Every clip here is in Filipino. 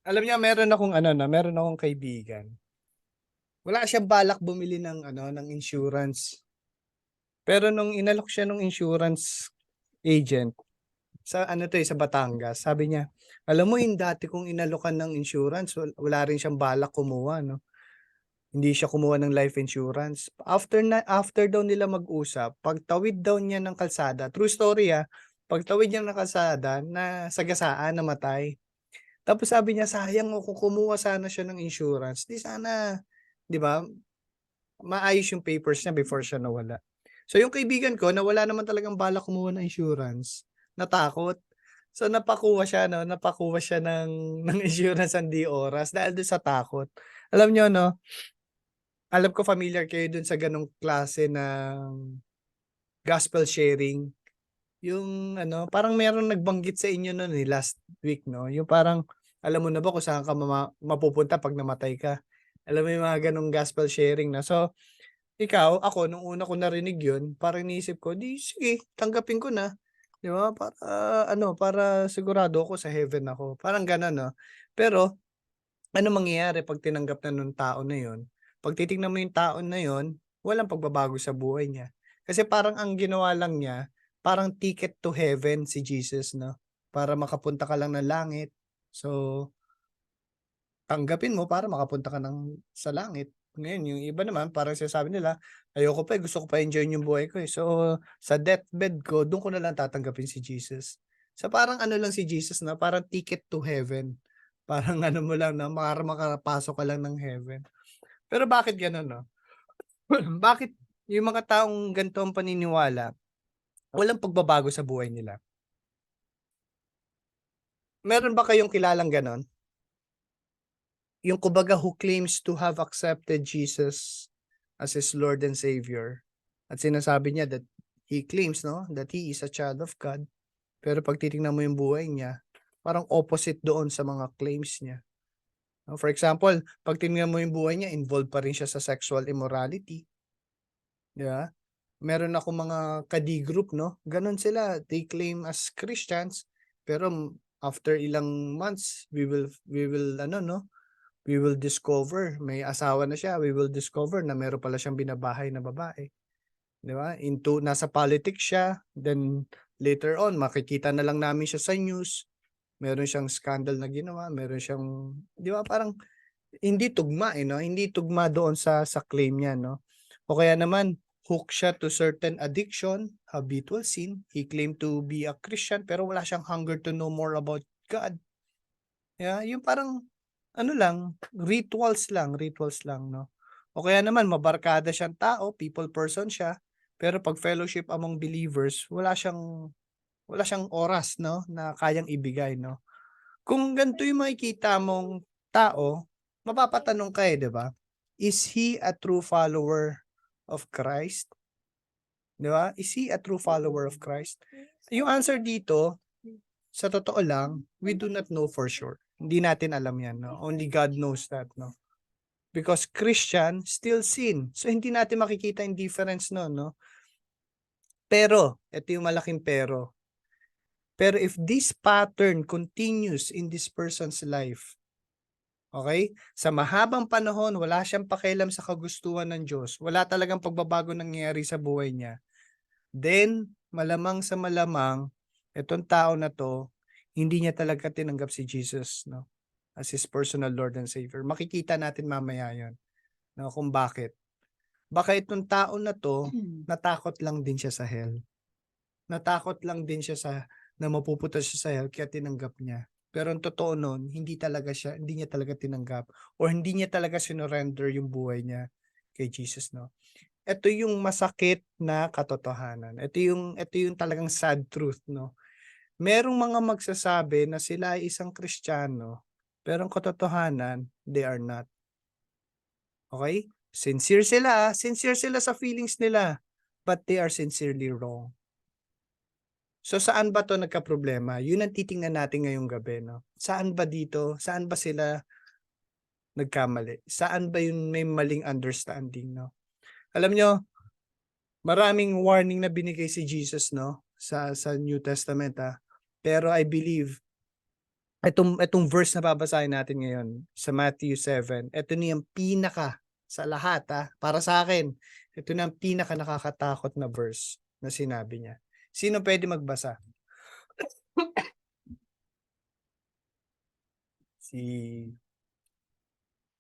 Alam niyo meron akong meron akong kaibigan. Wala siyang balak bumili ng ng insurance. Pero nung inalok siya nung insurance agent sa sa Batangas, sabi niya, "Alam mo yung dati kong inalokan ng insurance wala rin siyang balak kumuha 'no." Hindi siya kumuha ng life insurance. After daw nila mag-usap, pagtawid daw niya ng kalsada, true story, pagtawid niya ng kalsada nasagasaan, namatay. Tapos sabi niya, "Sayang, oh, kung kumuha sana siya ng insurance, 'di sana." 'Di ba, maayos yung papers niya before siya nawala. So yung kaibigan ko na wala naman talagang balak kumuha ng insurance, natakot. So napakuha siya ng ng insurance ng 'di oras dahil dun sa takot. Alam niyo 'no, alam ko familiar kayo dun sa ganong klase ng gospel sharing. Yung parang merong nagbanggit sa inyo nun, last week 'no, yung parang, alam mo na ba kung saan ka mapupunta 'pag namatay ka? Alam mo yung mga ganong gospel sharing na. So, ako nung una ko narinig yun, parang iniisip ko, 'di sige tanggapin ko na, 'di ba? Para sigurado ako sa heaven ako, parang gano'n 'no. Pero ano mangyayari 'pag tinanggap na nung tao na yun, 'pag titignan mo yung tao na yun, walang pagbabago sa buhay niya. Kasi parang ang ginawa lang niya, parang ticket to heaven si Jesus 'no, para makapunta ka lang ng langit. So, tanggapin mo para makapunta ka sa langit. Ngayon yung iba naman parang sinasabi nila, "Ayoko pa, gusto ko pa enjoyin yung buhay ko, eh." So, sa deathbed ko dun ko na lang tatanggapin si Jesus. So, parang lang si Jesus na parang ticket to heaven. Parang mo lang na para makapasok ka lang ng heaven. Pero bakit gano'n 'no? Bakit yung mga taong ganito ang paniniwala, walang pagbabago sa buhay nila? Meron ba kayong kilalang gano'n? Yung kumbaga who claims to have accepted Jesus as his Lord and Savior at sinasabi niya that he claims 'no, that he is a child of God, pero 'pag titingnan mo yung buhay niya, parang opposite doon sa mga claims niya. No, for example, 'pag tinignan mo yung buhay niya involved pa rin siya sa sexual immorality, 'di ba? Meron akong mga kadi-group 'no, gano'n sila, they claim as Christians, pero after ilang months we will 'no, we will discover may asawa na siya, we will discover na meron pala siyang binabahay na babae, 'di ba? Nasa politics siya, then later on makikita na lang namin siya sa news, meron siyang scandal na ginawa, meron siyang 'di ba parang hindi tugma, 'no? Hindi tugma doon sa claim niya 'no? O kaya naman hook siya to certain addiction, habitual sin. He claimed to be a Christian pero wala siyang hunger to know more about God. Yung parang rituals lang 'no? O kaya naman mabarkada siyang tao, people person siya, pero 'pag fellowship among believers wala siyang oras 'no, na kayang ibigay 'no? Kung ganito yung makikita mong tao, mapapatanong ka, 'di ba? Is he a true follower of Christ? 'Di ba? Is he a true follower of Christ? Yung answer dito, sa totoo lang, we do not know for sure. Hindi natin alam 'yan 'no, only God knows that 'no. Because Christian still sin. So hindi natin makikita yung difference nun 'no. Pero, eto yung malaking pero. Pero if this pattern continues in this person's life, okay, sa mahabang panahon wala siyang pakialam sa kagustuhan ng Diyos, wala talagang pagbabago nangyayari sa buhay niya, then malamang sa malamang itong tao na 'to, hindi niya talaga tinanggap si Jesus 'no, as his personal Lord and Savior. Makikita natin mamaya 'yon 'no, kung bakit. Baka itong tao na 'to, natakot lang din siya sa hell. Natakot lang din siya na mapupunta siya sa hell kaya tinanggap niya. Pero ang totoo nun, hindi niya talaga tinanggap or hindi niya talaga sinurrender yung buhay niya kay Jesus 'no. Ito yung masakit na katotohanan. Ito yung talagang sad truth 'no. Merong mga magsasabi na sila ay isang Kristiyano, pero ang katotohanan, they are not, okey? Sincere sila sa feelings nila, but they are sincerely wrong. So, saan ba 'to nagkaproblema? Yun ang titingnan natin ngayong gabi 'no. Saan ba sila nagkamali? Saan ba yung may maling understanding 'no? Alam niyo, maraming warning na binigay si Jesus 'no, sa New Testament, pero I believe Itong verse na babasahin natin ngayon sa Matthew 7, ito na yung pinaka sa lahat para sa akin. Ito na ang pinaka nakakatakot na verse na sinabi niya. Sino pwede magbasa? Si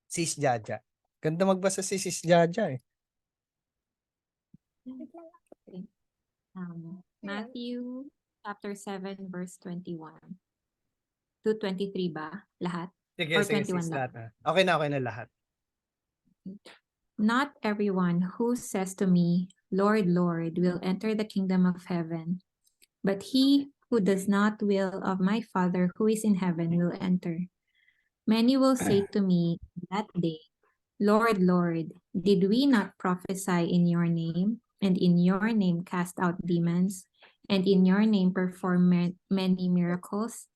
Sis Jaja. Ganda magbasa si Sis Jaja eh. Matthew chapter 7 verse 21 to 23 ba? Lahat? Sige, Or sige, 21 sis, lang? lahat. Okay na lahat. Not everyone who says to me, Lord, Lord, will enter the kingdom of heaven, but he who does not will of my Father who is in heaven will enter. Many will say to me that day, Lord, Lord, did we not prophesy in your name, and in your name cast out demons, and in your name perform many miracles?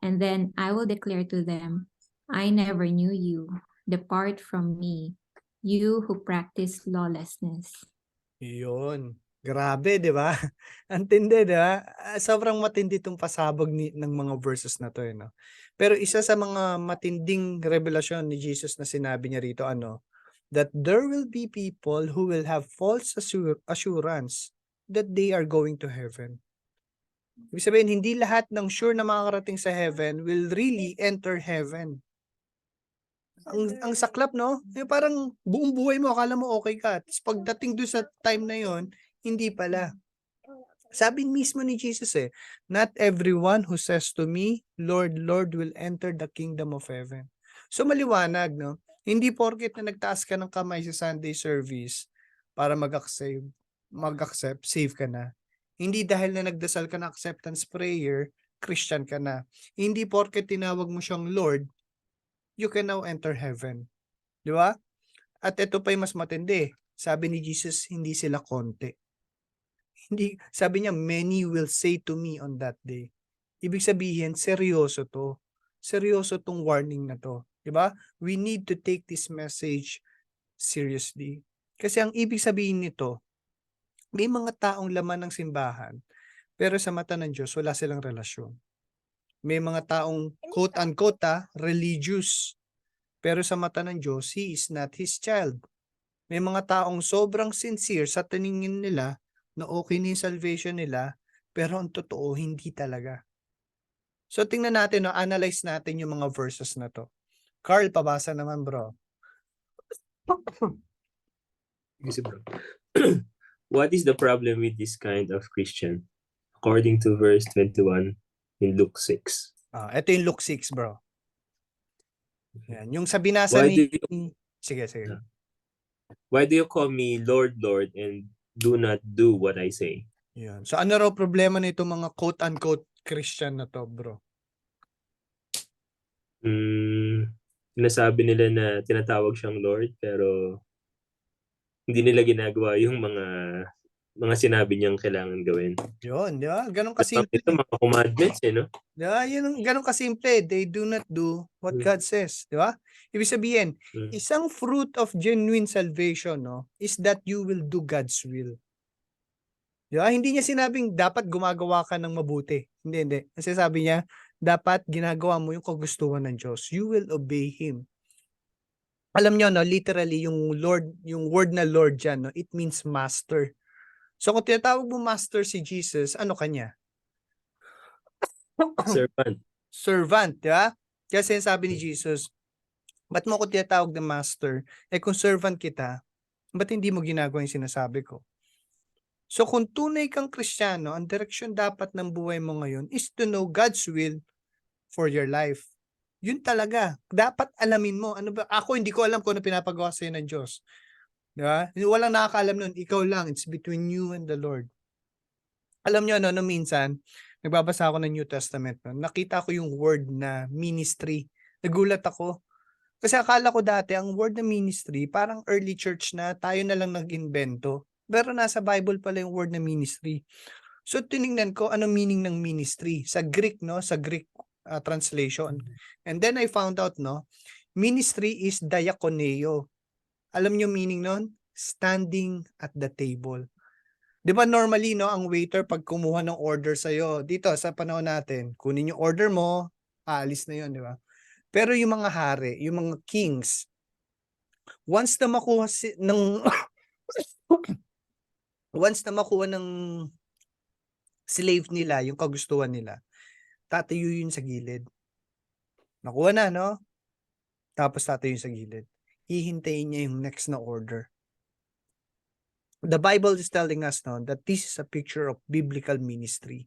And then I will declare to them, I never knew you. Depart from me, you who practice lawlessness. Yun. Grabe, di ba? Ang tindi, di ba? Sobrang matindi itong pasabog ng mga verses na to. No? Pero isa sa mga matinding revelasyon ni Jesus na sinabi niya rito, that there will be people who will have false assurance that they are going to heaven. Ibig sabihin, hindi lahat ng sure na makakarating sa heaven will really enter heaven. Ang saklap, no? Parang buong buhay mo, akala mo okay ka. Tapos pagdating doon sa time na yon, hindi pala. Sabi mismo ni Jesus not everyone who says to me, Lord, Lord, will enter the kingdom of heaven. So maliwanag, no? Hindi porket na nagtaas ka ng kamay sa Sunday service para mag-accept, save ka na. Hindi dahil na nagdasal ka na acceptance prayer, Christian ka na. Hindi porket tinawag mo siyang Lord, you can now enter heaven. Di ba? At ito pa yung mas matindi. Sabi ni Jesus, hindi sila konti. Hindi, sabi niya, many will say to me on that day. Ibig sabihin, seryoso to. Seryoso tong warning na to. Di ba? We need to take this message seriously. Kasi ang ibig sabihin nito, may mga taong laman ng simbahan, pero sa mata ng Diyos, wala silang relasyon. May mga taong quote-unquote religious, pero sa mata ng Diyos, he is not his child. May mga taong sobrang sincere sa tiningin nila na okay na yung salvation nila, pero ang totoo, hindi talaga. So tingnan natin, analyze natin yung mga verses na to. Carl, pabasa naman bro. What is the problem with this kind of Christian? According to verse 21 in Luke 6. Ito yung Luke 6 bro. Yan. Yung sa binasa Why ni... do you- Sige. Why do you call me Lord, Lord, and do not do what I say? Yan. So ano raw problema nito mga quote-unquote Christian na to bro? Sinasabi nila na tinatawag siyang Lord, pero hindi nila ginagawa yung mga sinabi niyang kailangan gawin. Yun, di ba? Ganun Kasi kasimple. ito mga commandments, no? Di ba? Yun, ganun kasimple. They do not do what God says. Di ba? Ibig sabihin, isang fruit of genuine salvation, no, is that you will do God's will. Di ba? Hindi niya sinabing dapat gumagawa ka ng mabuti. Hindi. Kasi sabi niya, dapat ginagawa mo yung kagustuhan ng Diyos. You will obey Him. Alam niyo, no, literally, yung Lord, yung word na Lord dyan, no, it means master. So kung tinatawag mo master si Jesus, ano kanya? Servant. Servant, di ba? Kasi sabi ni Jesus, ba't mo ko tinatawag na master? Kung servant kita, ba't hindi mo ginagawa yung sinasabi ko? So kung tunay kang Kristiyano, ang direksyon dapat ng buhay mo ngayon is to know God's will for your life. Yun talaga. Dapat alamin mo. Ano ba? Ako hindi ko alam kung ano pinapagawa sa'yo ng Diyos. Di ba? Walang nakakaalam nun. Ikaw lang. It's between you and the Lord. Alam nyo, no, minsan, nagbabasa ako ng New Testament. No? Nakita ko yung word na ministry. Nagulat ako. Kasi akala ko dati, ang word na ministry, parang early church na, tayo na lang nag-invento. Pero nasa Bible pala yung word na ministry. So tiningnan ko ano meaning ng ministry sa Greek, no, sa Greek translation. And then I found out, no, ministry is diakoneo. Alam niyo meaning nun? Standing at the table. 'Di ba normally, no, ang waiter pag kumuha ng order sa iyo, dito sa panahon natin, kunin yung order mo, aalis na yun, di ba? Pero yung mga hari, yung mga kings, once na makuha ng once na makuha ng slave nila, yung kagustuhan nila, tatayo yun sa gilid. Nakuha na, no? Tapos tatayo yun sa gilid. Hihintayin niya yung next na order. The Bible is telling us, no, that this is a picture of biblical ministry.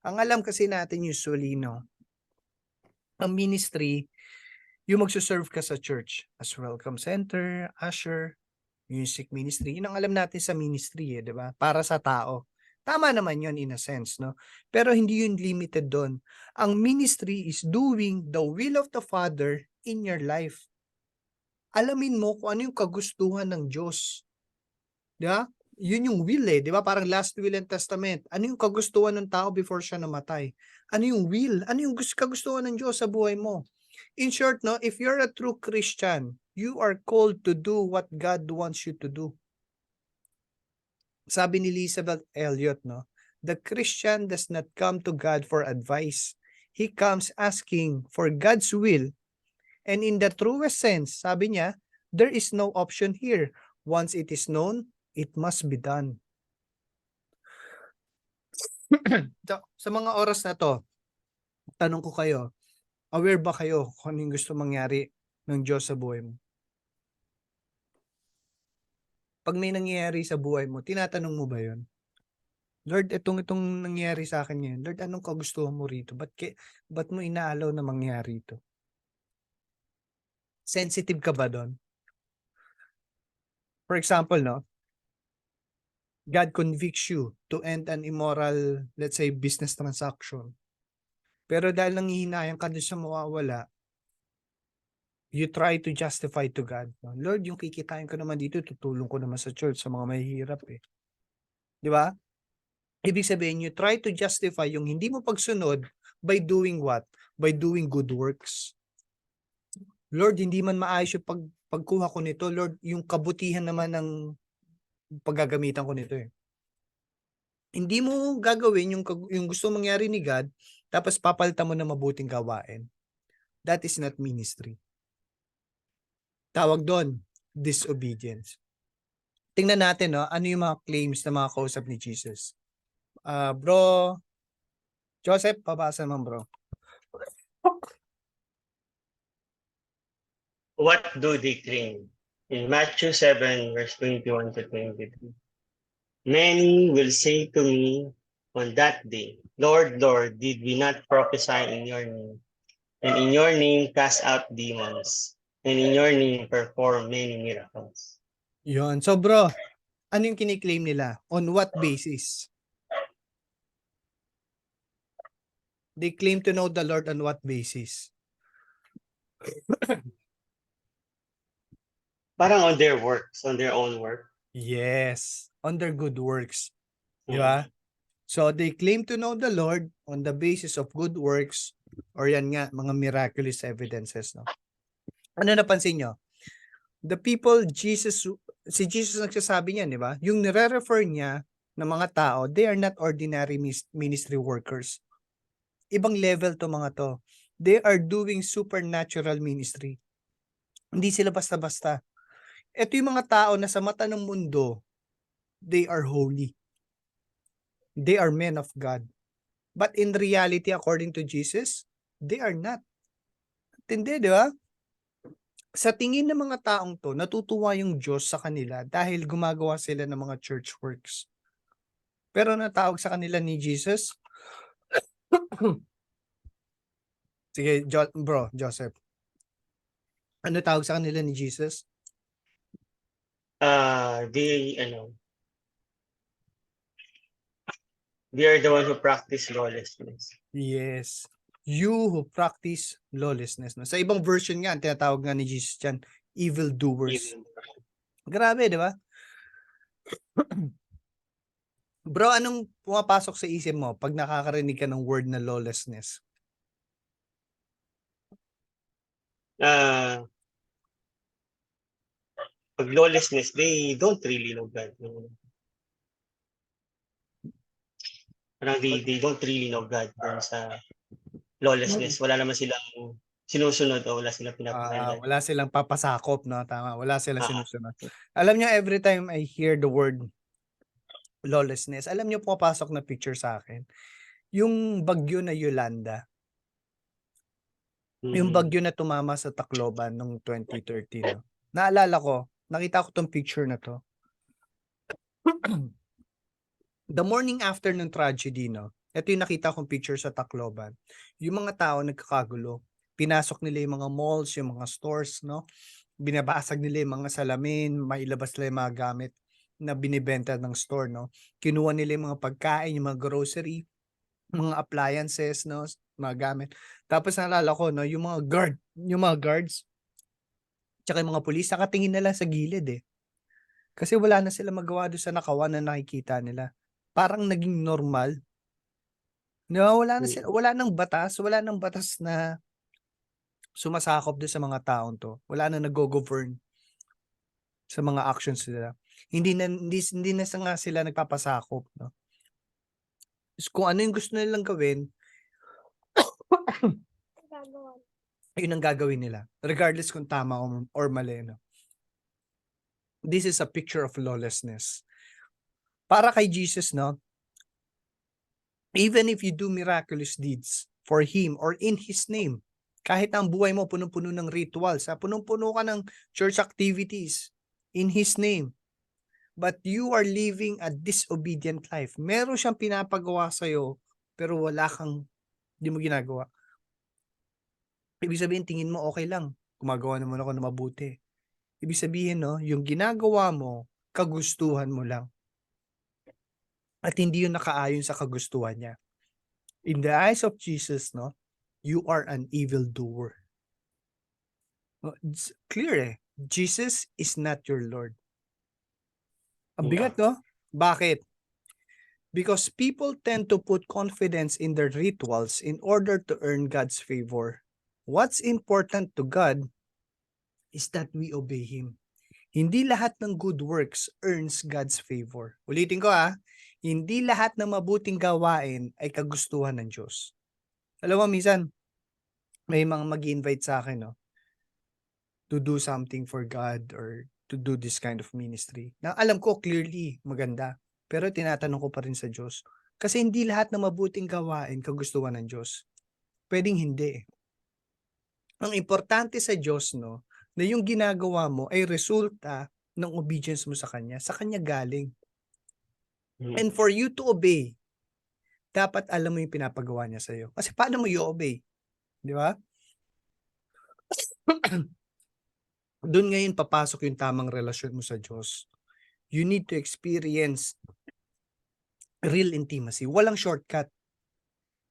Ang alam kasi natin usually, no, ang ministry, yung magsuserve ka sa church as welcome center, usher, music ministry. Yun ang alam natin sa ministry, di ba? Para sa tao. Tama naman yun in a sense, no? Pero hindi yun limited doon. Ang ministry is doing the will of the Father in your life. Alamin mo kung ano yung kagustuhan ng Diyos. Di ba? Yun yung will di ba? Parang last will and testament. Ano yung kagustuhan ng tao before siya namatay? Ano yung will? Ano yung kagustuhan ng Diyos sa buhay mo? In short, no, if you're a true Christian, you are called to do what God wants you to do. Sabi ni Elizabeth Elliot, no, the Christian does not come to God for advice. He comes asking for God's will. And in the truest sense, sabi niya, there is no option here. Once it is known, it must be done. Sa mga oras na to, tanong ko kayo, aware ba kayo kung ano yung gusto mangyari ng Diyos sa buhay mo? Pag may nangyayari sa buhay mo, tinatanong mo ba yun? Lord, itong nangyayari sa akin ngayon. Lord, anong kagustuhan mo rito? Ba't mo inaalaw na mangyari ito? Sensitive ka ba doon? For example, no? God convicts you to end an immoral, let's say, business transaction. Pero dahil nangihinayang ka doon sa mawawala, you try to justify to God. Lord, yung kikitain ko naman dito, tutulong ko naman sa church, sa mga mahihirap eh. Di ba? Ibig sabihin, you try to justify yung hindi mo pagsunod by doing what? By doing good works. Lord, hindi man maayos yung pagkuha ko nito. Lord, yung kabutihan naman ng paggagamitan ko nito eh. Hindi mo gagawin yung gusto mangyari ni God, tapos papalitan mo na mabuting gawain. That is not ministry. Tawag doon, disobedience. Tingnan natin, no, ano yung mga claims na mga kausap ni Jesus. Bro, Joseph, pabasa naman bro. What do they claim? In Matthew 7, verse 21 to 23. Many will say to me on that day, Lord, Lord, did we not prophesy in your name? And in your name cast out demons? And in your name perform many miracles? Yun. So bro, ano yung kiniklaim nila? On what basis? They claim to know the Lord on what basis? Parang on their works, on their own work. Yes, on their good works. Di ba? So they claim to know the Lord on the basis of good works or yan nga, mga miraculous evidences. No? Ano napansin nyo? The people, si Jesus nagsasabi niyan, di ba? Yung nire-refer niya ng mga tao, they are not ordinary ministry workers. Ibang level to mga to. They are doing supernatural ministry. Hindi sila basta-basta. Ito yung mga tao na sa mata ng mundo, they are holy. They are men of God. But in reality, according to Jesus, they are not. Tindi, di ba? Sa tingin ng mga taong to, natutuwa yung Diyos sa kanila dahil gumagawa sila ng mga church works. Pero natawag sa kanila ni Jesus, sige, bro, Joseph. Ano tawag sa kanila ni Jesus? They are the ones who practice lawlessness. Yes. You who practice lawlessness. No? Sa ibang version nga, ang tinatawag nga ni Jesus dyan, evildoers. Grabe, di ba? Bro, anong pumapasok sa isip mo pag nakakarinig ka ng word na lawlessness? Pag lawlessness, they don't really know God. Parang they don't really know God sa lawlessness. Wala naman silang sinusunod o wala silang pinapakinggan. Wala silang papasakop, no? Tama, wala silang Ah. sinusunod. Alam niyo, every time I hear the word lawlessness, alam niyo pumapasok na picture sa akin. Yung bagyo na Yolanda, yung Mm. bagyo na tumama sa Tacloban noong 2013, no? Naalala ko, nakita ko tong picture na to. The morning after ng tragedy, no? Ito yung nakita kong picture sa Tacloban. Yung mga tao nagkakagulo. Pinasok nila yung mga malls, yung mga stores, no? Binabasag nila yung mga salamin, mailabas nila yung mga gamit na binibenta ng store, no? Kinuha nila yung mga pagkain, yung mga grocery, mga appliances, no? Mga gamit. Tapos naalala ko, no? Yung mga guards, tsaka yung mga pulis, nakatingin na lang sa gilid, eh. Kasi wala na sila magawa doon sa nakawan na nakikita nila. Parang naging normal. No, wala nang batas na sumasakop doon sa mga taong to. Wala na nag-govern sa mga actions nila. Hindi na nga sila nagpapasakop, no. Kung ano yung gusto nilang gawin, yun ang gagawin nila. Regardless kung tama or mali, no. This is a picture of lawlessness. Para kay Jesus, no, even if you do miraculous deeds for Him or in His name, kahit ang buhay mo punong-puno ng rituals, punong-puno ka ng church activities in His name, but you are living a disobedient life. Meron siyang pinapagawa sa'yo, pero di mo ginagawa. Ibig sabihin, tingin mo okay lang. Gumagawa naman ako na mabuti. Ibig sabihin, no, yung ginagawa mo, kagustuhan mo lang. At hindi yun nakaayon sa kagustuhan niya. In the eyes of Jesus, no, you are an evildoer. It's clear, eh. Jesus is not your Lord. Ang bigat, no? Bakit? Because people tend to put confidence in their rituals in order to earn God's favor. What's important to God is that we obey Him. Hindi lahat ng good works earns God's favor. Ulitin ko, hindi lahat ng mabuting gawain ay kagustuhan ng Diyos. Alam mo, minsan, may mga mag-invite sa akin, no, to do something for God or to do this kind of ministry. Na alam ko clearly maganda, pero tinatanong ko pa rin sa Diyos. Kasi hindi lahat ng mabuting gawain kagustuhan ng Diyos. Pwedeng hindi. Ang importante sa Diyos, no, na yung ginagawa mo ay resulta ng obedience mo sa Kanya. Sa Kanya galing. And for you to obey, dapat alam mo yung pinapagawa niya sa'yo. Kasi paano mo i-obey? Di ba? Doon ngayon papasok yung tamang relasyon mo sa Diyos. You need to experience real intimacy. Walang shortcut.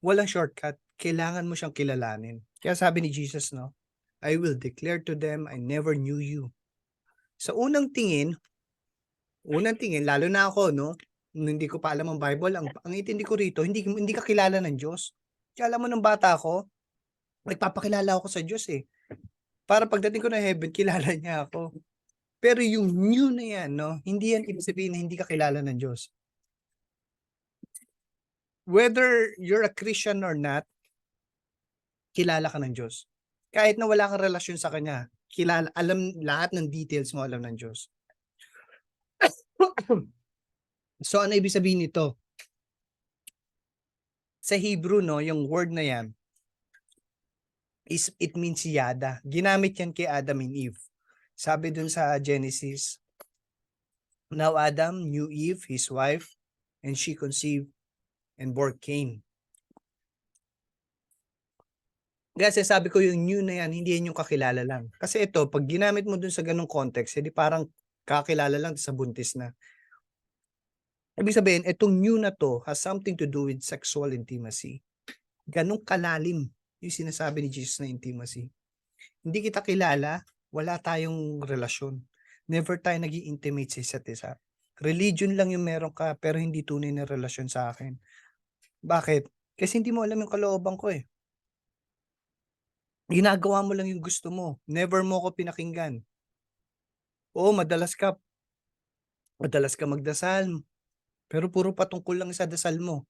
Walang shortcut. Kailangan mo siyang kilalanin. Kaya sabi ni Jesus, no, I will declare to them, I never knew you. Sa unang tingin, lalo na ako, no, hindi ko pa alam ang Bible, ang intindi ko rito, hindi ka kilala ng Diyos. Kaya alam mo, nung bata ako, nagpapakilala ako sa Diyos, eh. Para pagdating ko na heaven, kilala niya ako. Pero yung new na yan, no, hindi yan ibig sabihin na hindi ka kilala ng Diyos. Whether you're a Christian or not, kilala ka ng Diyos. Kahit na wala kang relasyon sa Kanya, alam lahat ng details mo, alam ng Diyos. So, ano ibig sabihin nito? Sa Hebrew, no, yung word na yan, it means yada. Ginamit yan kay Adam and Eve. Sabi dun sa Genesis, now Adam knew Eve, his wife, and she conceived and bore Cain. Kasi sabi ko yung new na yan, hindi yan yung kakilala lang. Kasi ito, pag ginamit mo dun sa ganung context, hindi parang kakilala lang sa buntis na. Ibig sabihin, itong new na to has something to do with sexual intimacy. Ganong kalalim yung sinasabi ni Jesus na intimacy. Hindi kita kilala, wala tayong relasyon. Never tayo naging intimate sa isa't isa. Religion lang yung meron ka, pero hindi tunay na relasyon sa akin. Bakit? Kasi hindi mo alam yung kalooban ko, eh. Ginagawa mo lang yung gusto mo. Never mo ko pinakinggan. Oo, madalas ka magdasal, pero puro patungkol lang sa dasal mo.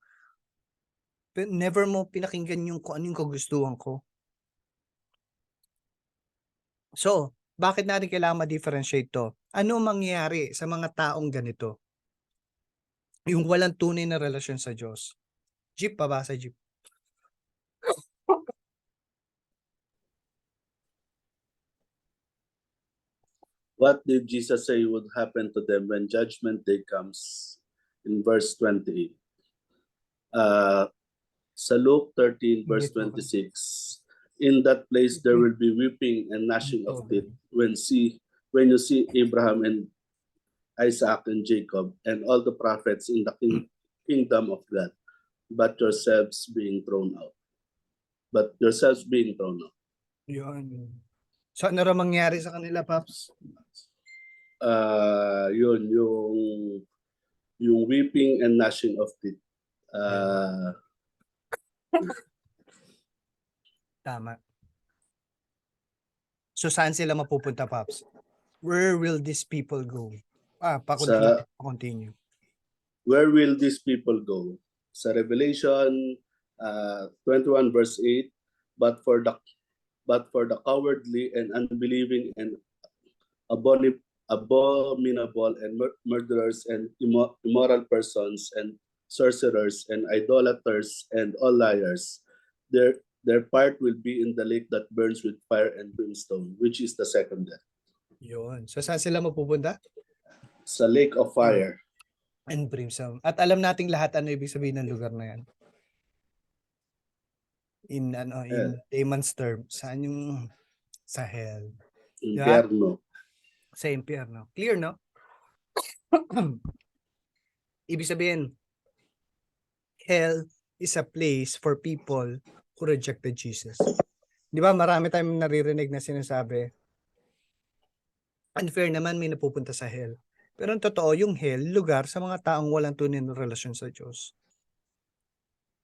Never mo pinakinggan yung kung ano yung kagustuhan ko. So, bakit natin kailangan ma-differentiate to? Ano mangyayari sa mga taong ganito? Yung walang tunay na relasyon sa Diyos. Jeep, pabasa, Jeep. What did Jesus say would happen to them when judgment day comes? In verse 28. Sa Luke 13 verse 26, in that place there will be weeping and gnashing of teeth when you see Abraham and Isaac and Jacob and all the prophets in the kingdom of God, but yourselves being thrown out. Yun. So, ano raw mangyari sa kanila, Paps? Yun, yung weeping and gnashing of teeth. Tama. So, saan sila mapupunta, Paps? Where will these people go? Pa-continue. Where will these people go? Sa Revelation 21 verse 8, but for the cowardly and unbelieving and abominable and murderers and immoral persons and sorcerers and idolaters and all liars, their part will be in the lake that burns with fire and brimstone, which is the second death. Yun. So, saan sila mapupunta? Sa lake of fire. And brimstone. At alam nating lahat ano ibig sabihin ng lugar na yan. In layman's term, saan yung sa hell? Inferno. Sa impyerno. Clear, no? Ibig sabihin, hell is a place for people who rejected Jesus. Di ba? Marami tayong naririnig na sinasabi, unfair naman may napupunta sa hell. Pero ang totoo, yung hell, lugar sa mga taong walang tunay na relasyon sa Diyos.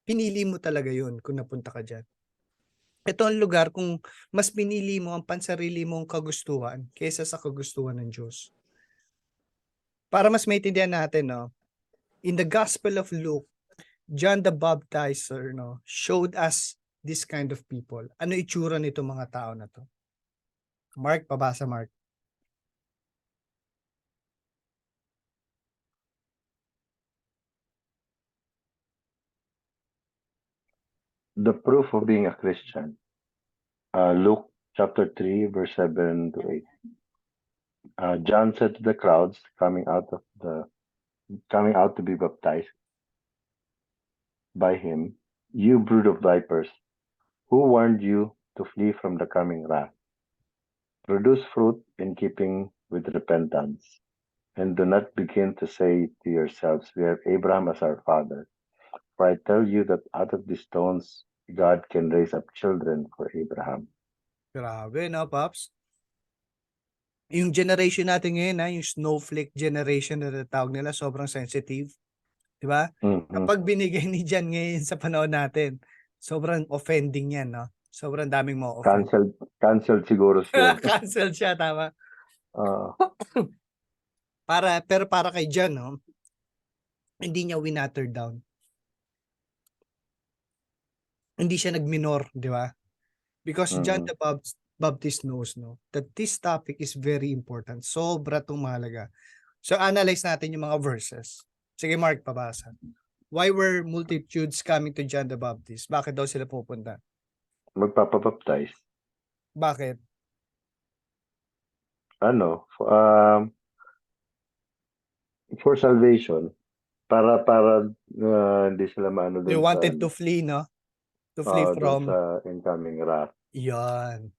Pinili mo talaga yun kung napunta ka dyan. Ito ang lugar kung mas pinili mo ang pansarili mong kagustuhan kaysa sa kagustuhan ng Diyos. Para mas maintindihan natin, no? In the Gospel of Luke, John the Baptizer, no, showed us this kind of people. Ano itsura nito mga tao na to? Mark, pabasa Mark. The proof of being a Christian. Luke chapter 3, verse 7 to 8. John said to the crowds coming out to be baptized by him, "You brood of vipers, who warned you to flee from the coming wrath? Produce fruit in keeping with repentance, and do not begin to say to yourselves, 'We have Abraham as our father.' For I tell you that out of these stones, God can raise up children for Abraham." Grabe, no, Pops? Yung generation natin ngayon, yung snowflake generation na tawag nila, sobrang sensitive. Di ba? Kapag binigay ni John ngayon sa panahon natin, sobrang offending yan, no? Sobrang daming mo offend. Cancelled siguro siya. Cancel siya, tama. Pero para kay John, no? Hindi niya winatter down. Hindi siya nagminor, di ba? Because John the Baptist knows, no, that this topic is very important. Sobra itong mahalaga. So, analyze natin yung mga verses. Sige, Mark, pabasa. Why were multitudes coming to John the Baptist? Bakit daw sila pupunta? Magpapabaptize. Bakit? For salvation. Para hindi sila maano doon. They wanted to flee, no? To flee from sa incoming wrath. yan.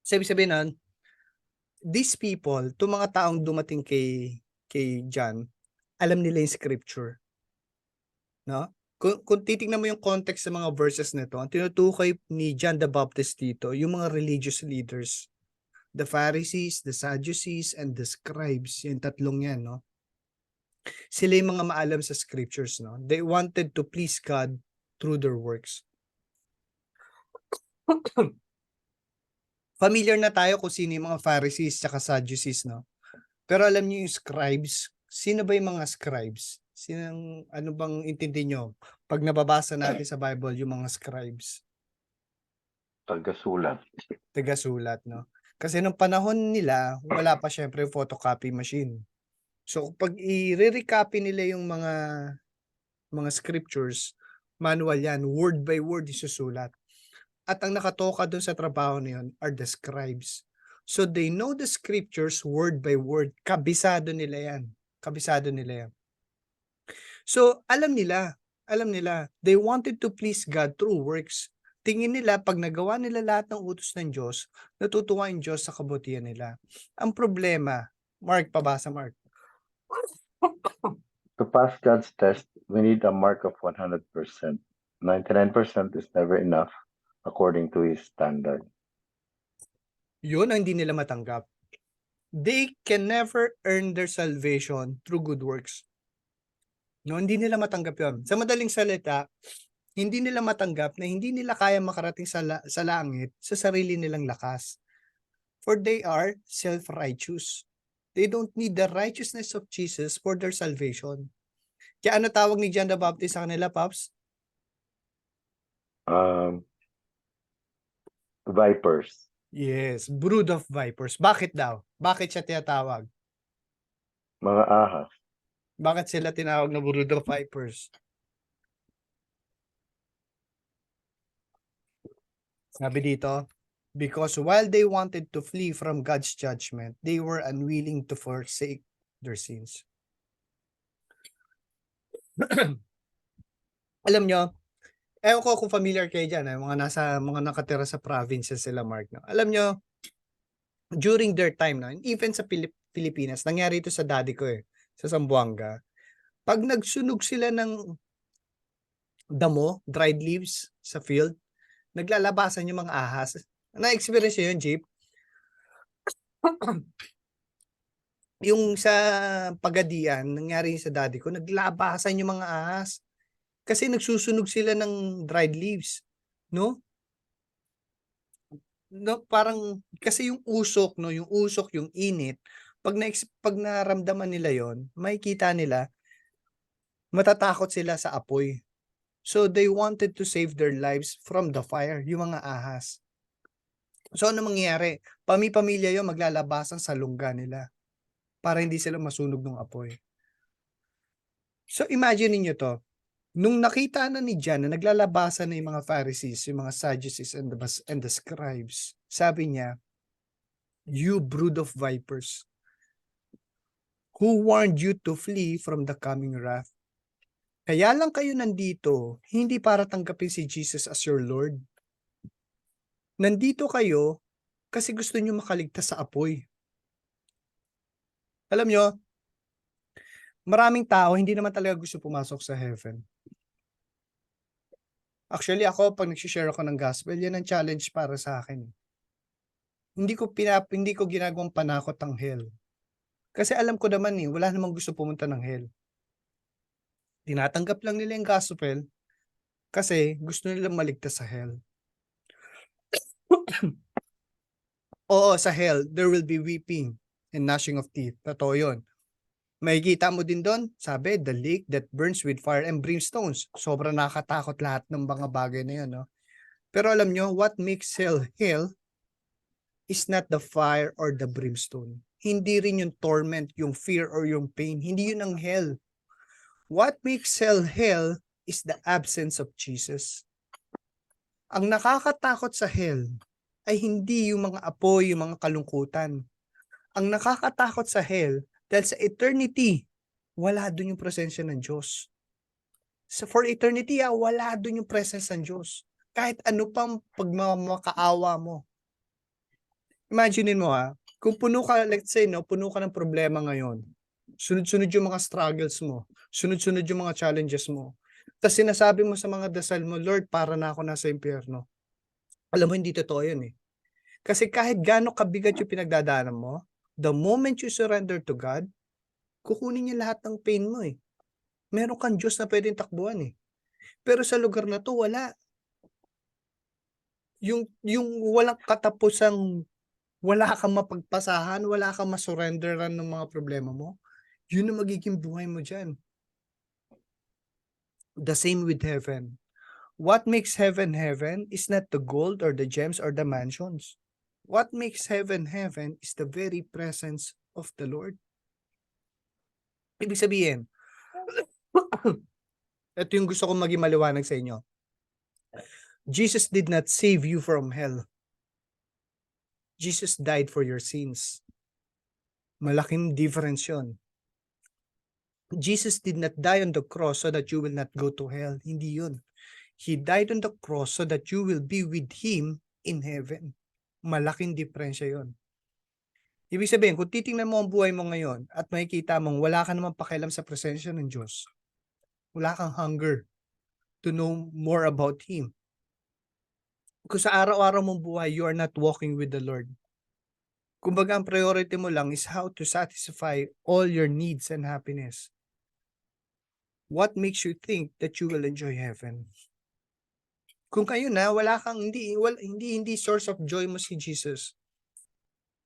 Sabi nun, these people, itong mga taong dumating kay John, alam nila yung scripture. No? Kung titingnan mo yung context sa mga verses nito, ang tinutukoy ni John the Baptist dito, yung mga religious leaders, the Pharisees, the Sadducees, and the scribes, yung tatlong yan, no? Sila yung mga maalam sa scriptures, no? They wanted to please God through their works. Familiar na tayo kung sino yung mga Pharisees at Sadducees, no? Pero alam niyo yung scribes, sino ba yung mga scribes? Ano bang intindi nyo? Pag nababasa natin sa Bible, yung mga scribes, Tagasulat. tagasulat, no? Kasi nung panahon nila, wala pa syempre photocopy machine. So, pag i-recopy nila yung mga scriptures, manual yan, word by word isusulat. At ang nakatoka doon sa trabaho na yun are the scribes. So, they know the scriptures word by word. Kabisado nila yan. Kabisado nila yan. So, alam nila, they wanted to please God through works. Tingin nila, pag nagawa nila lahat ng utos ng Diyos, natutuwa yung Diyos sa kabutihan nila. Ang problema, Mark, pabasa Mark. To pass God's test, we need a mark of 100%. 99% is never enough according to His standard. Yun ang hindi nila matanggap. They can never earn their salvation through good works. No, hindi nila matanggap yun. Sa madaling salita, hindi nila matanggap na hindi nila kaya makarating sa langit sa sarili nilang lakas. For they are self-righteous. They don't need the righteousness of Jesus for their salvation. Kaya ano tawag ni John the Baptist sa kanila, Pops? Vipers. Yes, brood of vipers. Bakit daw? Bakit siya tinatawag? Mga ahas. Bakit sila tinawag na brood of vipers? Sabi dito, because while they wanted to flee from God's judgment, they were unwilling to forsake their sins. Alam nyo, ewan ko kung familiar kayo dyan, mga nakatira sa provinces sila, Mark. No? Alam nyo, during their time, no, even sa Pilipinas, nangyari ito sa daddy ko sa Zamboanga. Pag nagsunog sila ng damo, dried leaves sa field, naglalabasan yung mga ahas. Na-experience yun, Jeep? Yung sa Pagadian, nangyari sa daddy ko, naglabasan yung mga ahas. Kasi nagsusunog sila ng dried leaves. No? No, parang, kasi yung usok, no? Yung usok, yung init, pag naramdaman nila yon, makikita nila, matatakot sila sa apoy. So, they wanted to save their lives from the fire, yung mga ahas. So, ano mangyayari? Pamilya yun, maglalabasan sa lungga nila para hindi sila masunog ng apoy. So, imagine niyo to. Nung nakita na ni John na naglalabasan na yung mga Pharisees, yung mga Sadducees and the scribes, sabi niya, you brood of vipers, who warned you to flee from the coming wrath? Kaya lang kayo nandito, hindi para tanggapin si Jesus as your Lord. Nandito kayo kasi gusto nyo makaligtas sa apoy. Alam nyo, maraming tao hindi naman talaga gusto pumasok sa heaven. Actually, ako, pag nagsishare ako ng gospel, yan ang challenge para sa akin. Hindi ko ginagawang panakot ang hell. Kasi alam ko naman wala namang gusto pumunta ng hell. Tinatanggap lang nila yung gospel kasi gusto nilang maligtas sa hell. Oo, sa hell, there will be weeping and gnashing of teeth. Totoo yun. Makikita mo din doon, sabi, the lake that burns with fire and brimstones. Sobrang nakakatakot lahat ng mga bagay na yun. No? Pero alam nyo, what makes hell is not the fire or the brimstone. Hindi rin yung torment, yung fear or yung pain. Hindi yun ang hell. What makes hell is the absence of Jesus. Ang nakakatakot sa hell ay hindi yung mga apoy, yung mga kalungkutan. Ang nakakatakot sa hell, dahil sa eternity, wala doon yung presensya ng Diyos. So for eternity, wala doon yung presence ng Diyos. Kahit ano pang pagmamakaawa mo. Imaginein mo kung puno ka, let's say, puno ka ng problema ngayon. Sunod-sunod yung mga struggles mo. Sunod-sunod yung mga challenges mo. Tapos sinasabi mo sa mga dasal mo, Lord, para na ako nasa impyerno. Alam mo, hindi totoo yun Kasi kahit gaano kabigat yung pinagdadaanan mo, the moment you surrender to God, kukunin niya lahat ng pain mo Meron kang Diyos na pwedeng takbuhan Pero sa lugar na to, wala. Yung walang katapusang, wala kang mapagpasahan, wala kang masurrenderan ng mga problema mo, yun ang magiging buhay mo dyan. The same with heaven. What makes heaven heaven is not the gold or the gems or the mansions. What makes heaven heaven is the very presence of the Lord. Ibig sabihin, ito yung gusto kong maging maliwanag sa inyo. Jesus did not save you from hell. Jesus died for your sins. Malaking difference yun. Jesus did not die on the cross so that you will not go to hell. Hindi yun. He died on the cross so that you will be with Him in heaven. Malaking diferensya yun. Ibig sabihin, kung titingnan mo ang buhay mo ngayon at makikita mong wala ka naman pakialam sa presensya ng Diyos, wala kang hunger to know more about Him. Kung sa araw-araw mong buhay, you are not walking with the Lord. Kumbaga, ang priority mo lang is how to satisfy all your needs and happiness. What makes you think that you will enjoy heaven? Kung kayo na, wala kang, hindi source of joy mo si Jesus.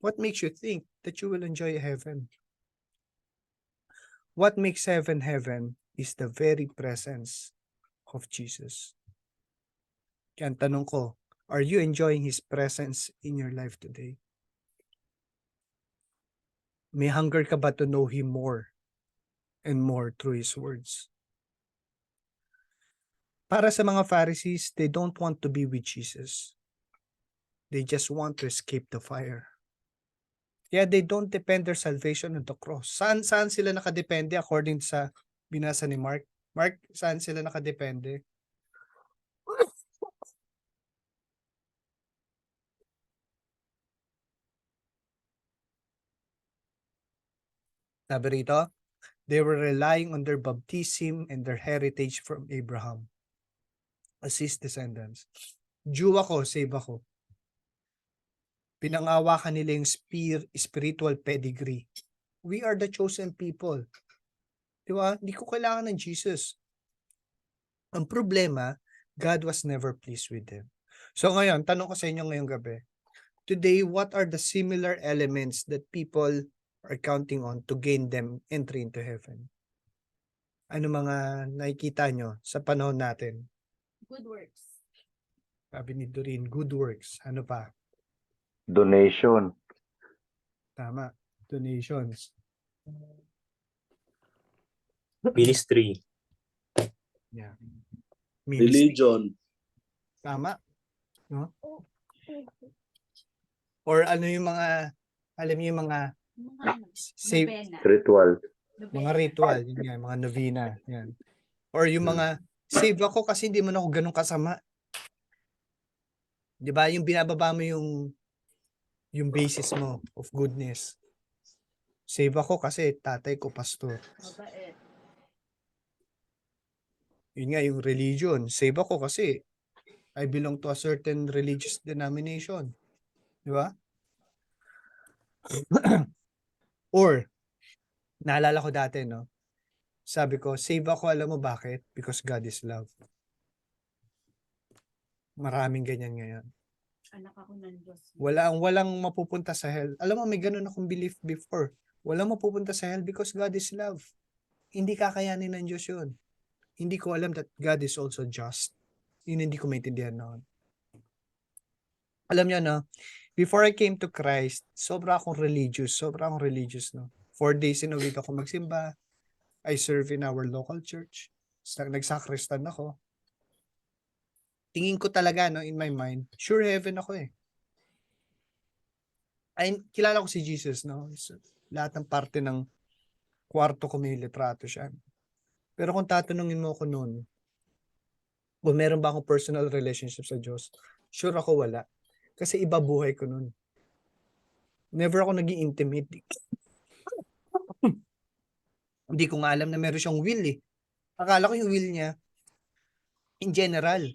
What makes you think that you will enjoy heaven? What makes heaven heaven is the very presence of Jesus. Kaya ang tanong ko, are you enjoying His presence in your life today? May hunger ka ba to know Him more and more through His words? Para sa mga Pharisees, they don't want to be with Jesus. They just want to escape the fire. Kaya they don't depend their salvation on the cross. Saan sila nakadepende according sa binasa ni Mark? Mark, saan sila nakadepende? Sabi rito, they were relying on their baptism and their heritage from Abraham as his descendants. Jew ako, save ako. Pinangawakan nila yung spiritual pedigree. We are the chosen people. Di ba? Hindi ko kailangan ng Jesus. Ang problema, God was never pleased with them. So ngayon, tanong ko sa inyo ngayong gabi. Today, what are the similar elements that people are counting on to gain them entry into heaven? Ano mga nakikita nyo sa panahon natin? Good works. Sabi ni Doreen, good works. Ano pa? Donation. Tama. Donations. Ministry. Yeah. Religion. Tama. No? Or ano yung mga, alam niyo yung mga save, Ritual. mga ritual, yun nga, mga novena, yan. Or yung mga, save ako kasi hindi mo na ako ganun kasama. Di ba? Yung binababa mo yung basis mo of goodness. Save ako kasi tatay ko pastor. Yun nga, yung religion. Save ako kasi I belong to a certain religious denomination. Di ba? Or, naalala ko dati, no? Sabi ko, save ako, alam mo bakit? Because God is love. Maraming ganyan ngayon. Anak ako ng Diyos. Walang mapupunta sa hell. Alam mo, may ganun akong belief before. Walang mapupunta sa hell because God is love. Hindi kakayanin ng Diyos yun. Hindi ko alam that God is also just. Yun hindi ko maintindihan noon. Alam niyo, no? Before I came to Christ, sobra akong religious, no? 4 days in a week ako magsimba. I serve in our local church. Nagsakristan ako. Tingin ko talaga, no, in my mind, sure heaven ako eh. Ay, kilala ko si Jesus, no? So, lahat ng parte ng kwarto ko may litrato siya. Pero kung tatanungin mo ako noon, kung meron ba akong personal relationship sa Diyos, sure ako wala. Kasi iba buhay ko noon. Never ako naging intimate. Hindi ko nga alam na meron siyang will eh. Akala ko yung will niya, in general.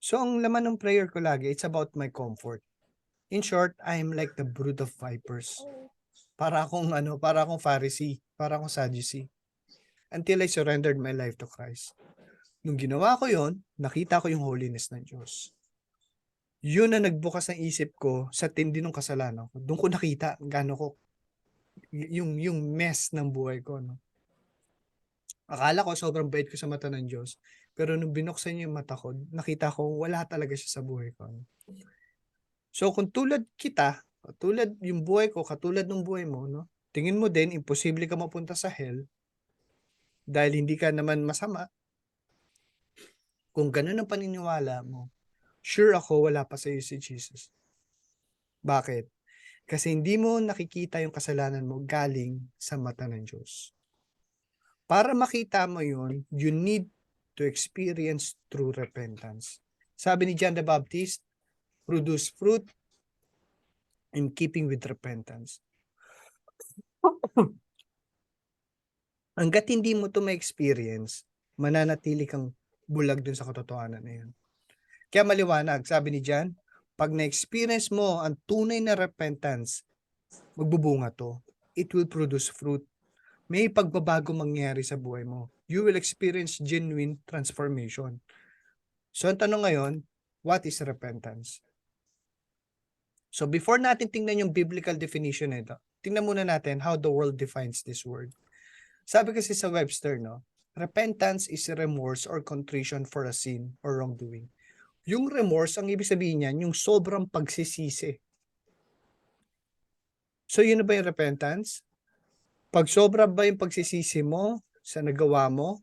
So, ang laman ng prayer ko lagi, it's about my comfort. In short, I'm like the brood of vipers. Para akong Pharisee, para akong Sadducee. Until I surrendered my life to Christ. Nung ginawa ko yon, nakita ko yung holiness ng Diyos. Yun na nagbukas ng isip ko sa tindi ng kasalanan ko. Doon ko nakita gaano ko yung mess ng buhay ko. No? Akala ko sobrang bait ko sa mata ng Diyos. Pero nung binuksan niya yung mata ko, nakita ko wala talaga siya sa buhay ko. So kung tulad kita, tulad yung buhay ko, katulad ng buhay mo, no? Tingin mo din, imposible ka mapunta sa hell dahil hindi ka naman masama. Kung ganun ang paniniwala mo, sure ako wala pa sa iyo si Jesus. Bakit? Kasi hindi mo nakikita yung kasalanan mo galing sa mata ng Diyos. Para makita mo yun, you need to experience true repentance. Sabi ni John the Baptist, produce fruit in keeping with repentance. Hanggat hindi mo to ma-experience, mananatili kang bulag dun sa katotohanan na yun. Kaya maliwanag, sabi ni John, pag na-experience mo ang tunay na repentance, magbubunga to. It will produce fruit. May pagbabago mangyari sa buhay mo. You will experience genuine transformation. So, ang tanong ngayon, what is repentance? So, before natin tingnan yung biblical definition nito, tingnan muna natin how the world defines this word. Sabi kasi sa Webster, no, repentance is remorse or contrition for a sin or wrongdoing. Yung remorse, ang ibig sabihin niyan, yung sobrang pagsisisi. So, yun na ba yung repentance? Pag sobra ba yung pagsisisi mo sa nagawa mo,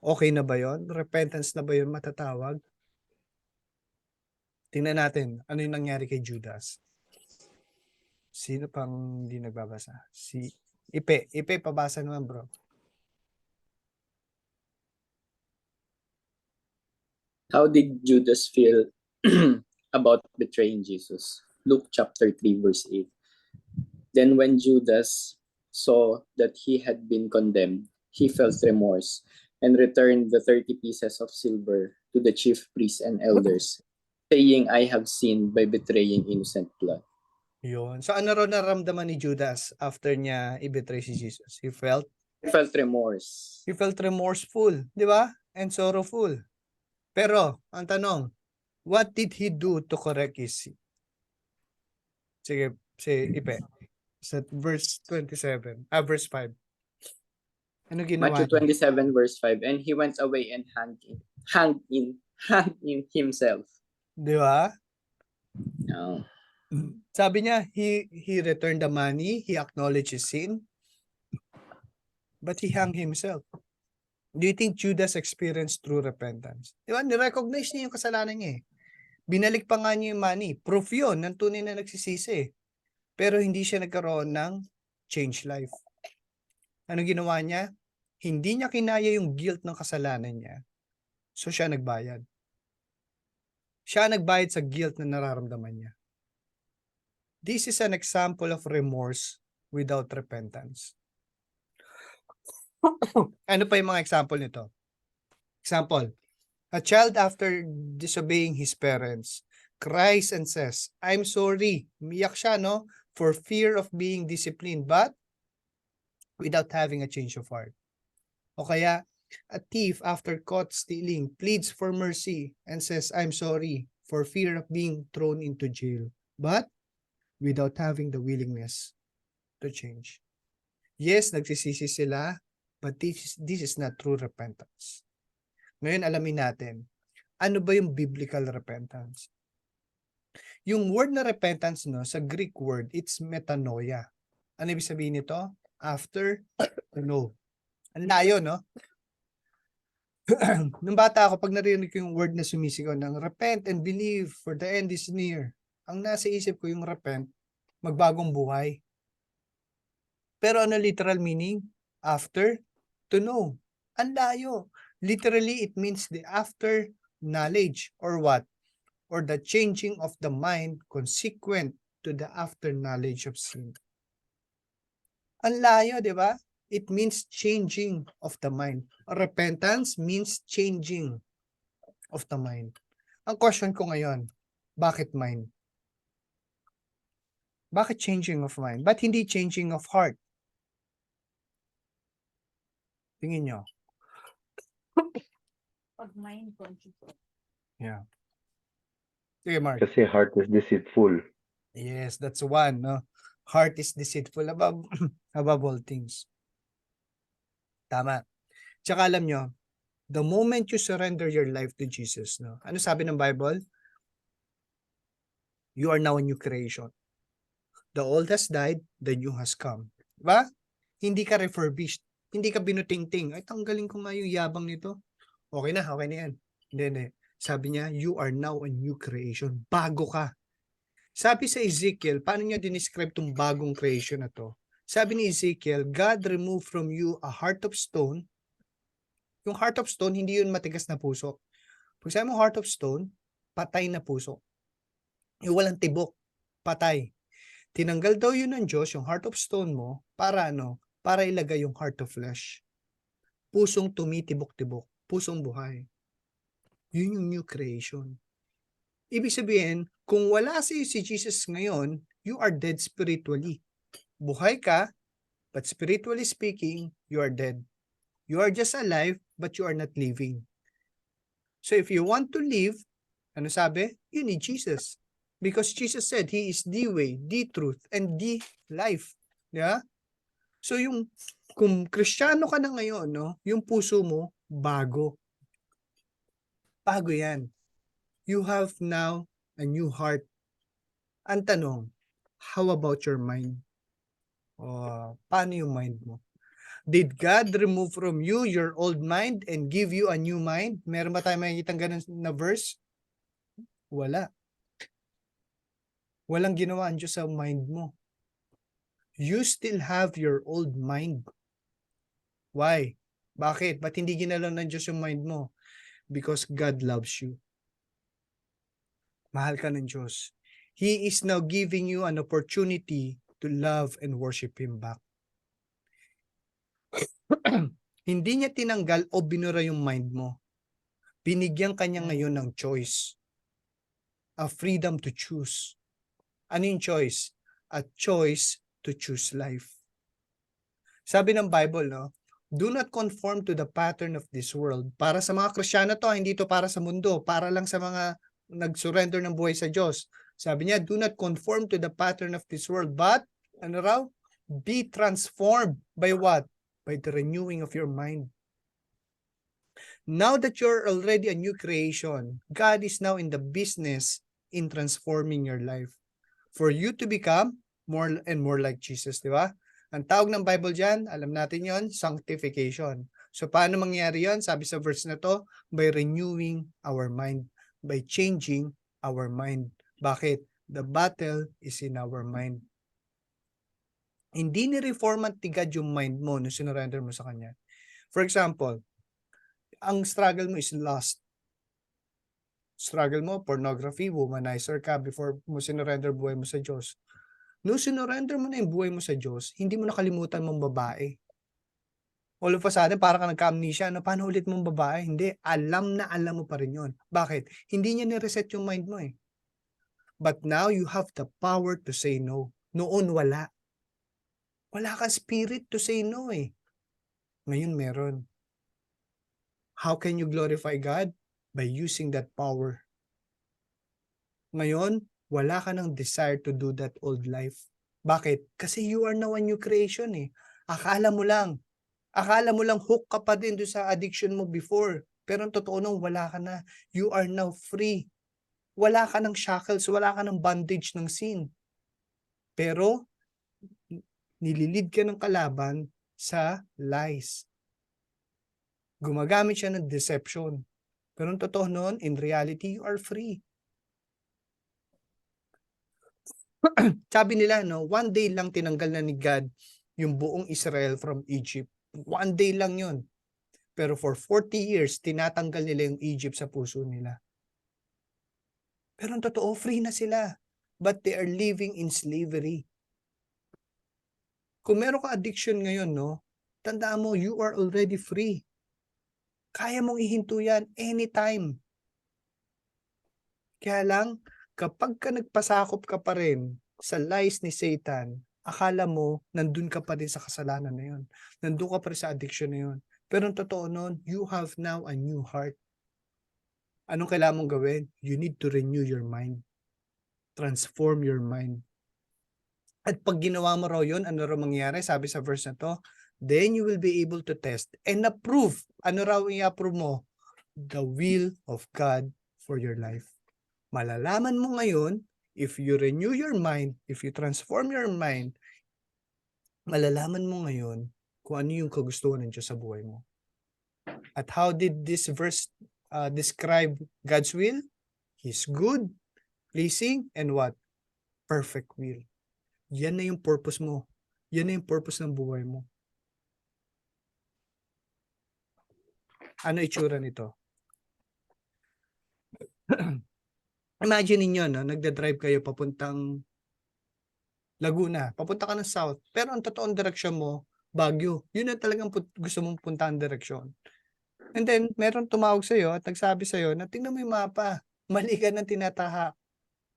okay na ba yun? Repentance na ba yun matatawag? Tingnan natin, ano yung nangyari kay Judas? Sino pang hindi nagbabasa? Si Ipe. Ipe, pabasa naman bro. How did Judas feel about betraying Jesus? Luke chapter 3 verse 8. Then when Judas saw that he had been condemned, he felt remorse and returned the 30 pieces of silver to the chief priests and elders, saying, I have sinned by betraying innocent blood. Yun. So ano raw naramdaman ni Judas after niya i-betray si Jesus? He felt remorse. remorseful, di ba? And sorrowful. Pero, ang tanong, what did he do to correct his sin? Sige, si Ipe. Sa verse 27, verse 5. Ano ginawa Matthew niya? 27 verse 5. And he went away and hanged in himself. Di ba? No. Sabi niya, he returned the money, he acknowledged his sin, but he hung himself. Do you think Judas experienced true repentance? Di ba? Nirecognize niya yung kasalanan niya eh. Binalik pa nga niya yung money. Proof yun ng tunay na nagsisisi. Pero hindi siya nagkaroon ng change life. Ano ginawa niya? Hindi niya kinaya yung guilt ng kasalanan niya. So siya nagbayad. Siya nagbayad sa guilt na nararamdaman niya. This is an example of remorse without repentance. Ano pa yung mga example nito? Example, a child after disobeying his parents cries and says, I'm sorry. Umiyak siya, no? For fear of being disciplined, but without having a change of heart. O kaya, a thief after caught stealing pleads for mercy and says, I'm sorry for fear of being thrown into jail, but without having the willingness to change. Yes, nagsisisi sila, but this is not true repentance. Ngayon, alamin natin, ano ba yung biblical repentance? Yung word na repentance, no, sa Greek word, it's metanoia. Ano ibig sabihin nito? After to know. Ang layo, no? Nung bata ako, pag narinig ko yung word na sumisigaw ng repent and believe for the end is near, ang nasa isip ko yung repent, magbagong buhay. Pero ano literal meaning? After to know. Ang layo. Literally, it means the after knowledge or what? Or the changing of the mind consequent to the after knowledge of sin. Ang layo, di ba? It means changing of the mind. Repentance means changing of the mind. Ang question ko ngayon, bakit mind? Bakit changing of mind? Ba't hindi changing of heart? Tingin nyo. Pag mind conscious. Yeah. Sige, Mark. Kasi heart is deceitful. Yes, that's one. No? Heart is deceitful above all things. Tama. Tsaka alam nyo, the moment you surrender your life to Jesus, no? Ano sabi ng Bible? You are now a new creation. The old has died, the new has come. Diba? Hindi ka refurbished. Hindi ka binutingting. Ay, tanggalin ko nga yung yabang nito. Okay na yan. Hindi. Sabi niya, you are now a new creation. Bago ka. Sabi sa Ezekiel, paano niya dinescribe itong bagong creation na to? Sabi ni Ezekiel, God removed from you a heart of stone. Yung heart of stone, hindi yun matigas na puso. Pag sabi mo heart of stone, patay na puso. Yung walang tibok, patay. Tinanggal daw yun ng Diyos, yung heart of stone mo, para ano? Para ilagay yung heart of flesh. Pusong tumitibok-tibok, pusong buhay. Yun yung new creation. Ibig sabihin, kung wala si Jesus ngayon, you are dead spiritually. Buhay ka, but spiritually speaking, you are dead. You are just alive, but you are not living. So if you want to live, ano sabi? You need Jesus. Because Jesus said, He is the way, the truth, and the life. Yeah? So kung Kristiyano ka na ngayon, no, yung puso mo, bago. Bago yan. You have now a new heart. Ang tanong, how about your mind? Paano yung mind mo? Did God remove from you your old mind and give you a new mind? Meron ba tayo makikitang ganun na verse? Wala. Walang ginawa ang Diyos sa mind mo. You still have your old mind. Why? Bakit? Ba't hindi ginalaw ng Diyos yung mind mo? Because God loves you. Mahal ka ng Diyos. He is now giving you an opportunity to love and worship Him back. Hindi niya tinanggal o binura yung mind mo. Binigyan kanya ngayon ng choice. A freedom to choose. Ano yung choice? A choice to choose life. Sabi ng Bible, no? Do not conform to the pattern of this world. Para sa mga Kristiyano to, hindi to para sa mundo. Para lang sa mga nag-surrender ng buhay sa Diyos. Sabi niya, do not conform to the pattern of this world, but, ano raw? Be transformed by what? By the renewing of your mind. Now that you're already a new creation, God is now in the business in transforming your life. For you to become more and more like Jesus, di ba? Ang tawag ng Bible dyan, alam natin yon, sanctification. So paano mangyari yon? Sabi sa verse na to, by renewing our mind, by changing our mind. Bakit? The battle is in our mind. Hindi ni-reform at tigad yung mind mo nung sinurrender mo sa Kanya. For example, ang struggle mo is lust. Struggle mo, pornography, womanizer ka before mo sinurrender buhay mo sa Diyos. Nung sinurrender mo na yung buhay mo sa Diyos, hindi mo nakalimutan mong babae. All of a sudden, parang ka nagka-amnesia, ano, paano ulit mong babae? Hindi, alam na alam mo pa rin yun. Bakit? Hindi niya ni-reset yung mind mo eh. But now, you have the power to say no. Noon, wala. Wala kang spirit to say no eh. Ngayon, meron. How can you glorify God? By using that power. Ngayon, wala ka ng desire to do that old life. Bakit? Kasi you are now a new creation eh. Akala mo lang hook ka pa din doon sa addiction mo before. Pero ang totoo nung wala ka na. You are now free. Wala ka ng shackles, wala ka ng bondage ng sin. Pero, nililid ka ng kalaban sa lies. Gumagamit siya ng deception. Pero ang totoo nun, in reality, you are free. Sabi nila, no, one day lang tinanggal na ni God yung buong Israel from Egypt. One day lang yun. Pero for 40 years, tinatanggal nila yung Egypt sa puso nila. Pero ang totoo, free na sila. But they are living in slavery. Kung meron ka addiction ngayon, no, tandaan mo, you are already free. Kaya mong ihinto yan anytime. Kaya lang, kapag ka nagpasakop ka pa rin sa lies ni Satan, akala mo, nandun ka pa rin sa kasalanan na yun. Nandun ka pa rin sa addiction na yun. Pero ang totoo nun, you have now a new heart. Anong kailangan mong gawin? You need to renew your mind. Transform your mind. At pag ginawa mo raw yun, ano raw mangyayari? Sabi sa verse na to, Then you will be able to test and approve. Ano raw i-approve mo? The will of God for your life. Malalaman mo ngayon, if you renew your mind, if you transform your mind, malalaman mo ngayon kung ano yung kagustuhan ng Diyos sa buhay mo. At how did this verse describe God's will? His good, pleasing, and what? Perfect will. Yan na yung purpose mo. Yan na yung purpose ng buhay mo. Ano itsura nito? Imagine niyo no, nagda-drive kayo papuntang Laguna, papunta ka ng south, pero ang totoong direksyon mo, Baguio. Yun na talagang gusto mong puntahan direksyon. And then, meron tumawag sa'yo at nagsabi sa'yo na tingnan mo yung mapa, mali ka ng tinatahak.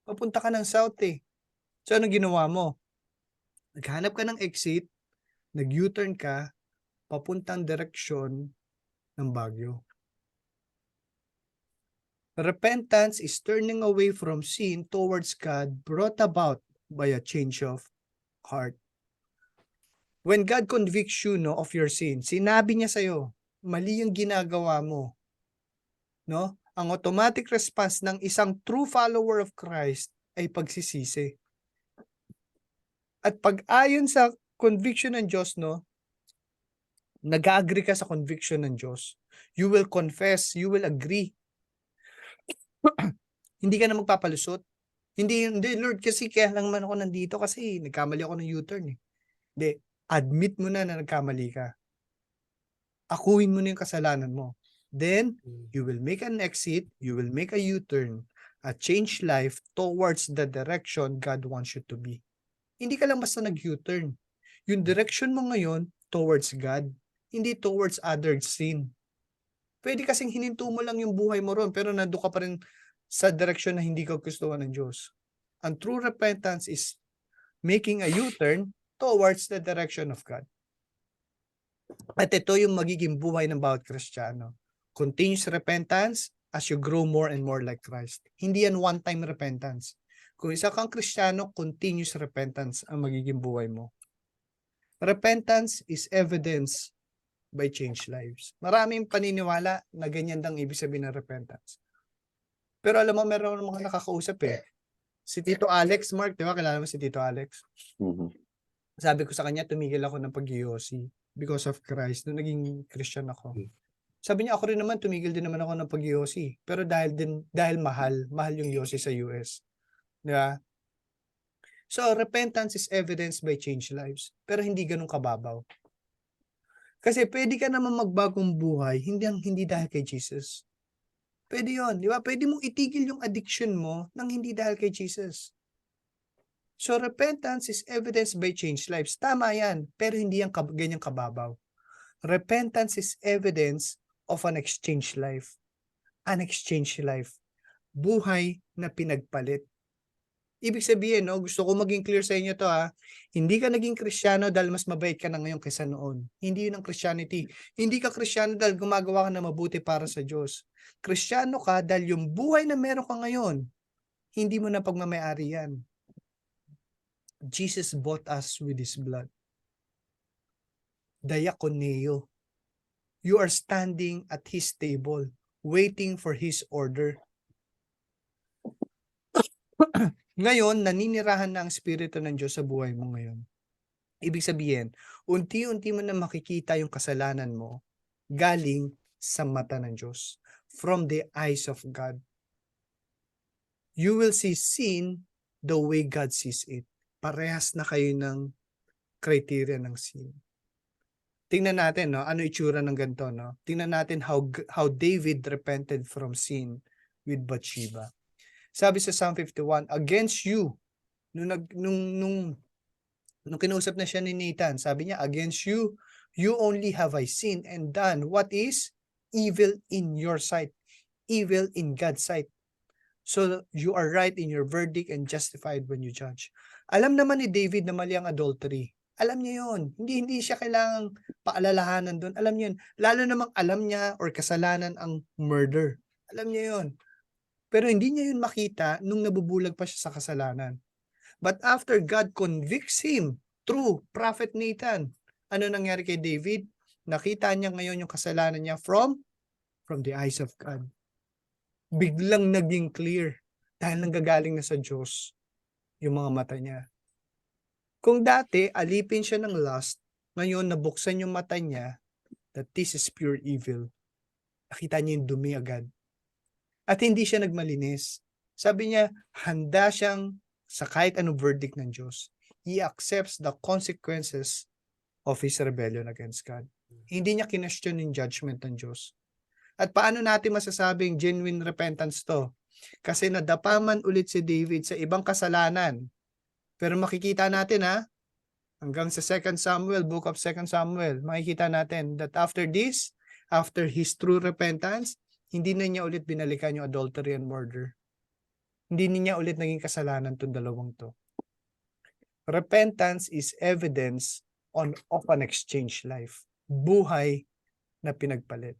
Papunta ka ng south eh. So, anong ginawa mo? Naghanap ka ng exit, nag-U-turn ka, papuntang direksyon ng Baguio. Repentance is turning away from sin towards God brought about by a change of heart. When God convicts you of your sin, sinabi niya sa'yo, mali yung ginagawa mo. No? Ang automatic response ng isang true follower of Christ ay pagsisisi. At pag-ayon sa conviction ng Diyos, nag-agree ka sa conviction ng Diyos. You will confess, you will agree. Hindi ka na magpapalusot. Hindi, Lord, kasi kaya lang man ako nandito kasi nagkamali ako ng U-turn eh. Hindi, admit mo na nagkamali ka. Akuin mo na yung kasalanan mo. Then, you will make an exit, you will make a U-turn, a change life towards the direction God wants you to be. Hindi ka lang basta nag-U-turn. Yung direction mo ngayon towards God, hindi towards other sin. Pwede kasing hininto mo lang yung buhay mo ron, pero nandun ka pa rin sa direction na hindi ka gustuhan ng Diyos. Ang true repentance is making a U-turn towards the direction of God. At ito yung magiging buhay ng bawat Kristiyano. Continuous repentance as you grow more and more like Christ. Hindi yan one-time repentance. Kung isa kang Kristiyano, continuous repentance ang magiging buhay mo. Repentance is evidence by change lives. Maraming paniniwala na ganyan lang ibig sabihin ng repentance. Pero alam mo, meron mga nakakausap eh. Si Tito Alex, Mark, di ba? Kilala mo si Tito Alex? Mhm. Sabi ko sa kanya, tumigil ako ng pag-yosi because of Christ. Nung naging Christian ako. Sabi niya, ako rin naman, tumigil din naman ako ng pag-yosi. Pero dahil mahal yung yosi sa US. Di ba? So, repentance is evidenced by change lives. Pero hindi ganun kababaw. Kasi pwede ka naman magbagong buhay, hindi dahil kay Jesus. Pwede yun, di ba? Pwede mong itigil yung addiction mo nang hindi dahil kay Jesus. So, repentance is evidenced by change lives. Tama yan, pero hindi yan ganyang kababaw. Repentance is evidence of an exchange life. An exchange life. Buhay na pinagpalit. Ibig sabihin, gusto ko maging clear sa inyo to hindi ka naging Kristiyano dahil mas mabait ka na ngayon kaysa noon. Hindi yun ang Christianity. Hindi ka Kristiyano dahil gumagawa ka na mabuti para sa Diyos. Kristiyano ka dahil yung buhay na meron ka ngayon, hindi mo na pagmamayari yan. Jesus bought us with His blood. Diakoneo. You are standing at His table, waiting for His order. Ngayon, naninirahan na ang Espiritu ng Diyos sa buhay mo ngayon. Ibig sabihin, unti-unti mo na makikita yung kasalanan mo galing sa mata ng Diyos. From the eyes of God. You will see sin the way God sees it. Parehas na kayo ng criteria ng sin. Tingnan natin, ano itsura ng ganito, Tingnan natin how David repented from sin with Bathsheba. Sabi sa Psalm 51, against you, nung kinausap na siya ni Nathan, sabi niya, against you, you only have I sinned and done what is evil in your sight, evil in God's sight. So you are right in your verdict and justified when you judge. Alam naman ni David na mali ang adultery. Alam niya yun. Hindi siya kailangang paalalahanan doon. Alam niya yun. Lalo namang alam niya or kasalanan ang murder. Alam niya yun. Pero hindi niya yun makita nung nabubulag pa siya sa kasalanan. But after God convicts him through Prophet Nathan, Ano nangyari kay David? Nakita niya ngayon yung kasalanan niya from the eyes of God. Biglang naging clear dahil nanggagaling na sa Diyos yung mga mata niya. Kung dati, alipin siya ng lust, ngayon nabuksan yung mata niya that this is pure evil. Nakita niya yung dumi agad. At hindi siya nagmalinis. Sabi niya, handa siyang sa kahit anong verdict ng Diyos. He accepts the consequences of his rebellion against God. Hindi niya kinestyon yung judgment ng Diyos. At paano natin masasabing genuine repentance to? Kasi nadapa man ulit si David sa ibang kasalanan. Pero makikita natin hanggang sa 2 Samuel, book of 2 Samuel, makikita natin that after this, after his true repentance, hindi na niya ulit binalikan yung adultery and murder. Hindi niya ulit naging kasalanan itong dalawang to. Repentance is evidence of an exchange life. Buhay na pinagpalit.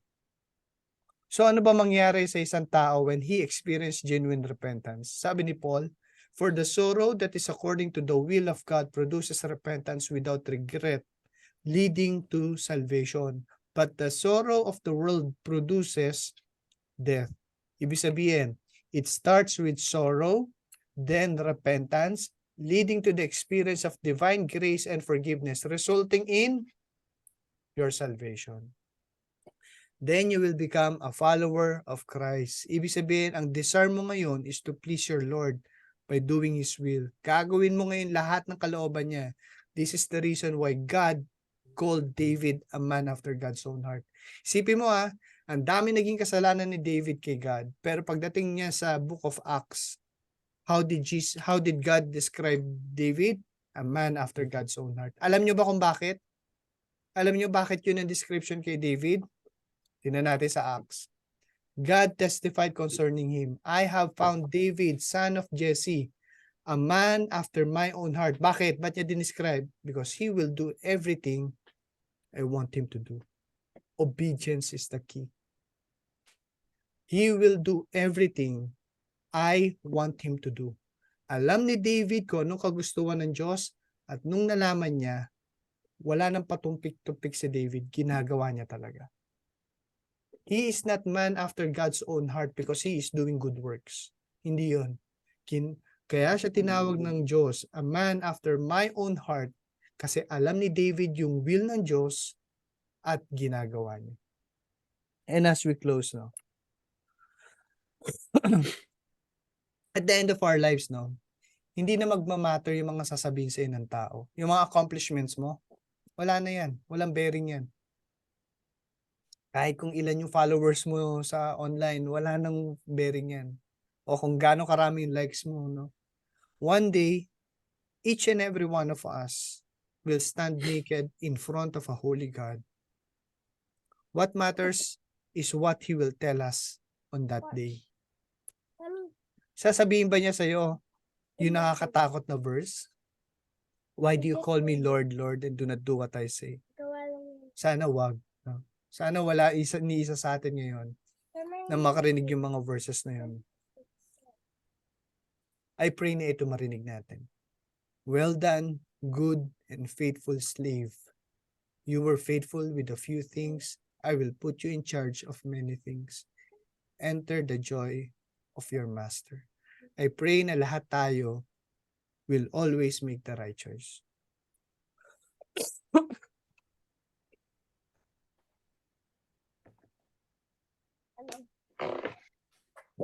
So ano ba mangyari sa isang tao when he experienced genuine repentance? Sabi ni Paul, for the sorrow that is according to the will of God produces repentance without regret, leading to salvation. But the sorrow of the world produces death. Ibig sabihin, it starts with sorrow, then repentance, leading to the experience of divine grace and forgiveness, resulting in your salvation. Then you will become a follower of Christ. Ibig sabihin, ang desire mo ngayon is to please your Lord by doing His will. Gagawin mo ngayon lahat ng kalooban niya. This is the reason why God called David a man after God's own heart. Isipin mo ang dami naging kasalanan ni David kay God. Pero pagdating niya sa book of Acts, how did God describe David? A man after God's own heart. Alam niyo ba kung bakit? Alam niyo bakit yun ang description kay David? Tingnan natin sa Acts. God testified concerning him, I have found David, son of Jesse, a man after my own heart. Bakit? Ba't niya dinescribe? Because he will do everything I want him to do. Obedience is the key. He will do everything I want him to do. Alam ni David kung anong kagustuhan ng Diyos at nung nalaman niya, wala nang patumpik-tumpik si David, ginagawa niya talaga. He is not man after God's own heart because he is doing good works. Hindi yun. Kaya siya tinawag ng Diyos, a man after my own heart, kasi alam ni David yung will ng Diyos at ginagawa niya. And as we close now, at the end of our lives, hindi na magmamatter yung mga sasabihin sa ng tao. Yung mga accomplishments mo, wala na yan. Walang bearing yan. Kahit kung ilan yung followers mo sa online, wala nang bearing yan. O kung gaano karami yung likes mo. One day, each and every one of us will stand naked in front of a holy God. What matters is what He will tell us on that day. Sasabihin ba niya sa'yo, yung nakakatakot na verse? Why do you call me Lord, Lord, and do not do what I say? Sana wag. Sana wala ni isa sa atin ngayon na makarinig yung mga verses na yun. I pray na ito marinig natin. Well done, good and faithful slave. You were faithful with a few things. I will put you in charge of many things. Enter the joy of your master. I pray na lahat tayo will always make the right choice.